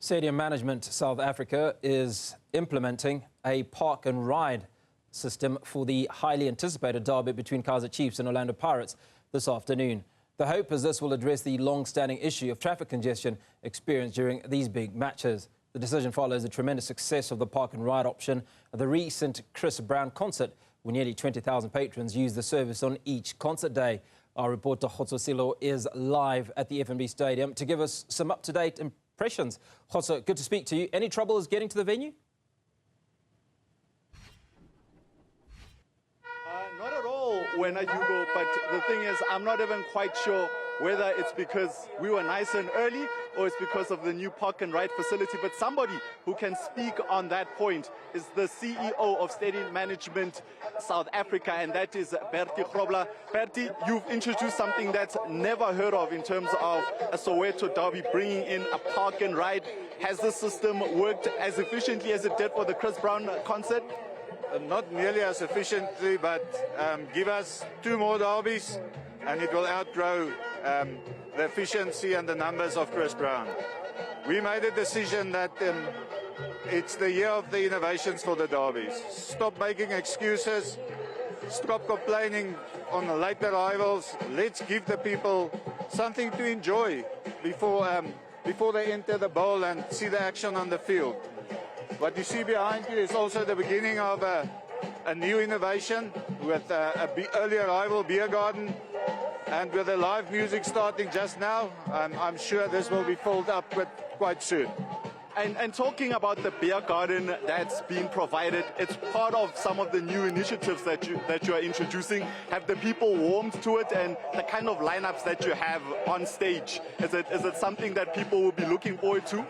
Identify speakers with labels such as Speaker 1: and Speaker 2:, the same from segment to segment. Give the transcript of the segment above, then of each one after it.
Speaker 1: Stadium Management South Africa is implementing a park and ride system for the highly anticipated derby between Kaizer Chiefs and Orlando Pirates this afternoon. The hope is this will address the long-standing issue of traffic congestion experienced during these big matches. The decision follows the tremendous success of the park and ride option at the recent Chris Brown concert, where nearly 20,000 patrons used the service on each concert day. Our reporter Khotso Sello is live at the FNB Stadium to give us some up-to-date impressions. Khotso, good to speak to you. Any troubles getting to the venue?
Speaker 2: Not at all, Hugo, but the thing is, I'm not even quite sure whether it's because we were nice and early or it's because of the new park and ride facility. But somebody who can speak on that point is the CEO of Stadium Management South Africa, and that is Bertie Grobler. Bertie, you've introduced something that's never heard of in terms of a Soweto derby, bringing in a park and ride. Has the system worked as efficiently as it did for the Chris Brown concert?
Speaker 3: Not nearly as efficiently, but give us 2 more derbies and it will outgrow the efficiency and the numbers of Chris Brown. We made a decision that it's the year of the innovations for the derbies. Stop making excuses, stop complaining on the late arrivals. Let's give the people something to enjoy before they enter the bowl and see the action on the field. What you see behind you is also the beginning of a new innovation with an early arrival beer garden, and with the live music starting just now, I'm sure this will be filled up quite soon.
Speaker 2: And talking about the beer garden that's being provided, it's part of some of the new initiatives that you are introducing. Have the people warmed to it, and the kind of lineups that you have on stage? Is it something that people will be looking forward to?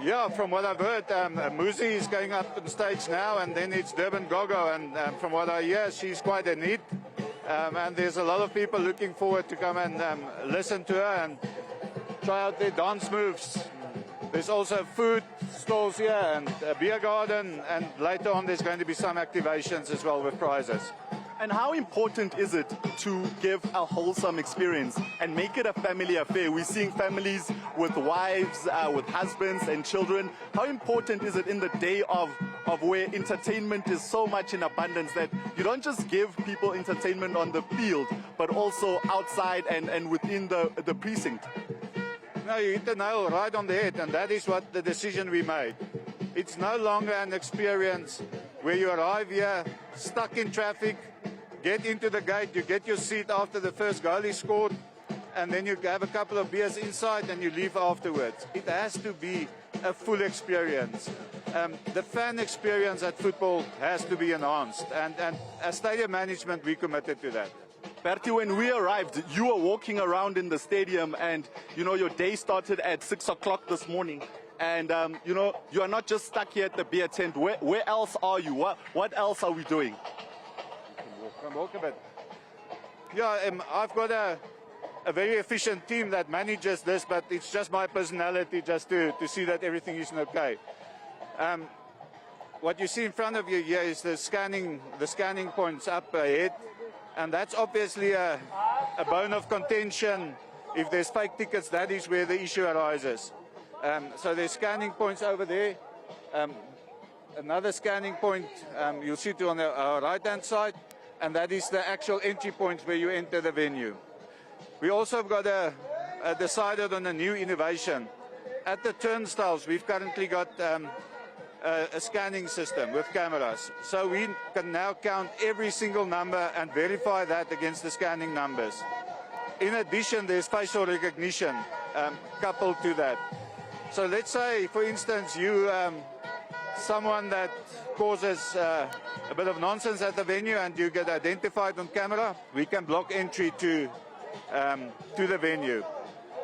Speaker 3: Yeah, from what I've heard, Muzi is going up on stage now, and then it's Durban Gogo, and from what I hear, she's quite a neat. And there's a lot of people looking forward to come and listen to her and try out their dance moves. There's also food stalls here and a beer garden, and later on there's going to be some activations as well with prizes.
Speaker 2: And how important is it to give a wholesome experience and make it a family affair? We're seeing families with wives, with husbands and children. How important is it in the day of where entertainment is so much in abundance that you don't just give people entertainment on the field, but also outside and within the precinct?
Speaker 3: No, you hit the nail right on the head, and that is what the decision we made. It's no longer an experience where you arrive here, stuck in traffic, get into the gate, you get your seat after the first goal is scored, and then you have a couple of beers inside and you leave afterwards. It has to be a full experience. The fan experience at football has to be enhanced, and as Stadium Management, we committed to that.
Speaker 2: Bertie, when we arrived, you were walking around in the stadium, and your day started at 6 o'clock this morning. And you are not just stuck here at the beer tent. Where else are you? What else are we doing?
Speaker 3: Come walk a bit. Yeah, I've got a very efficient team that manages this, but it's just my personality just to see that everything is okay. What you see in front of you here is the scanning points up ahead, and that's obviously a bone of contention. If there's fake tickets, that is where the issue arises. So there's scanning points over there. Another scanning point you'll see on the right-hand side, and that is the actual entry point where you enter the venue. We also got decided on a new innovation. At the turnstiles, we've currently got a scanning system with cameras. So we can now count every single number and verify that against the scanning numbers. In addition, there's facial recognition coupled to that. So let's say, for instance, you someone that causes a bit of nonsense at the venue and you get identified on camera, we can block entry to the venue.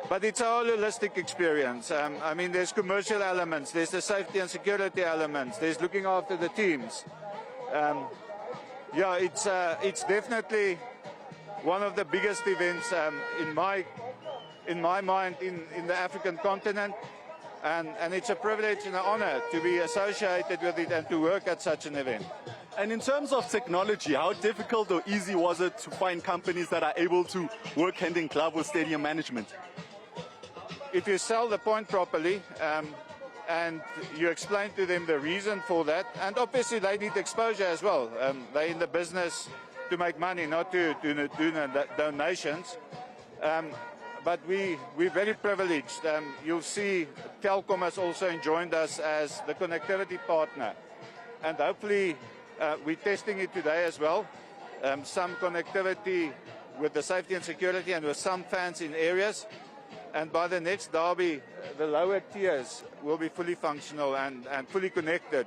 Speaker 3: But it's a holistic experience. I mean, there's commercial elements, there's the safety and security elements, there's looking after the teams. Yeah, it's definitely one of the biggest events in my mind in the African continent. And it's a privilege and an honor to be associated with it and to work at such an event.
Speaker 2: And in terms of technology, how difficult or easy was it to find companies that are able to work hand in glove with Stadium Management?
Speaker 3: if you sell the point properly and you explain to them the reason for that, and obviously they need exposure as well. They're in the business to make money, not to do donations. But we're very privileged. You'll see Telkom has also joined us as the connectivity partner. And hopefully we're testing it today as well. Some connectivity with the safety and security and with some fans in areas. And by the next derby, the lower tiers will be fully functional and fully connected.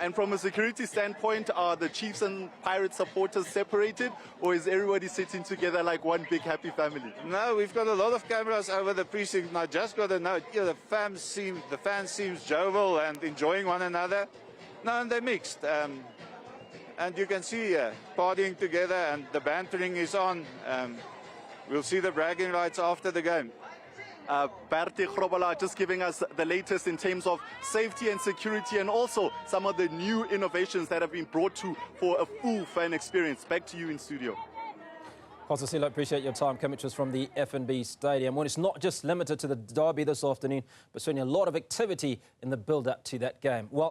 Speaker 2: And from a security standpoint, are the Chiefs and Pirates supporters separated, or is everybody sitting together like one big happy family?
Speaker 3: No, we've got a lot of cameras over the precinct. And I just got a note, the fans seem jovial and enjoying one another. No, and they're mixed. And you can see partying together, and the bantering is on. We'll see the bragging rights after the game.
Speaker 2: Bertie Grobola just giving us the latest in terms of safety and security, and also some of the new innovations that have been brought to for a full fan experience. Back to you in studio.
Speaker 1: Khotso, Sello, appreciate your time coming to us from the FNB Stadium. Well, it's not just limited to the derby this afternoon, but certainly a lot of activity in the build-up to that game. Well.